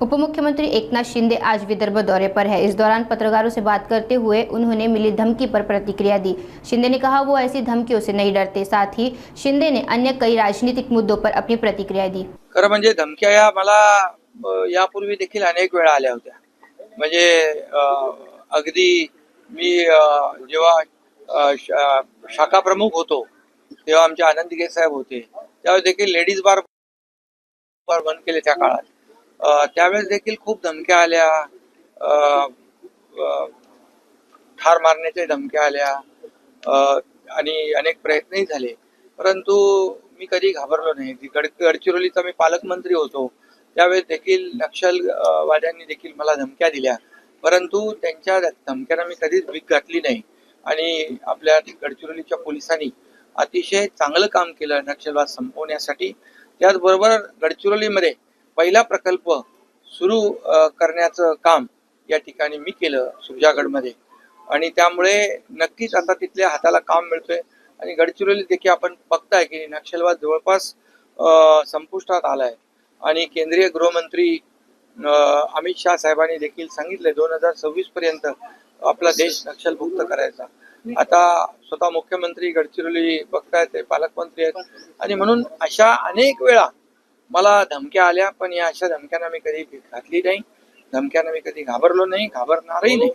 उप मुख्यमंत्री एकनाथ शिंदे आज विदर्भ दौरे पर है। इस दौरान पत्रकारों से बात करते हुए उन्होंने मिली धमकी पर प्रतिक्रिया दी। शिंदे ने कहा वो ऐसी धमकियों से नहीं डरते। साथ ही शिंदे ने अन्य कई राजनीतिक मुद्दों पर अपनी प्रतिक्रिया दी। खरं म्हणजे धमक्या या मला यापूर्वी देखील अनेक वेळा आल्या होत्या। म्हणजे अगदी मी जेव्हा शाखा प्रमुख होतो तेव्हा आमचे आनंद दिघे साहेब होते, त्यावेळेस देखील लेडीज बार बंद केले त्या काळात। त्यावेळेस देखील खूप धमक्या आल्या, ठार मारण्याच्या धमक्या आल्या आणि अनेक प्रयत्नही झाले, परंतु मी कधी घाबरलो नाही। गडचिरोलीचा मी पालकमंत्री होतो त्यावेळेस देखील नक्षलवाद्यांनी देखील मला धमक्या दिल्या, परंतु त्यांच्या धमक्यांना मी कधीच भीक घातली नाही आणि आपल्या गडचिरोलीच्या पोलिसांनी अतिशय चांगलं काम केलं नक्षलवाद संपवण्यासाठी। त्याचबरोबर गडचिरोलीमध्ये पहिला प्रकल्प सुरू करण्याचं काम या ठिकाणी मी केलं सुरजागडमध्ये, आणि त्यामुळे नक्कीच आता तिथल्या हाताला काम मिळतोय आणि गडचिरोली देखील आपण बघताय की नक्षलवाद जवळपास संपुष्टात आलाय आणि केंद्रीय गृहमंत्री अमित शाह साहेबांनी देखील सांगितले 2026 पर्यंत आपला देश नक्षलमुक्त करायचा। आता स्वतः मुख्यमंत्री गडचिरोली बघतायत, ते पालकमंत्री आहेत आणि म्हणून अशा अनेक वेळा मला धमक्या आल्या, पण या अशा धमक्यांना मी कधी घातली नाही, धमक्यांना मी कधी घाबरलो नाही, घाबरणारही नाही।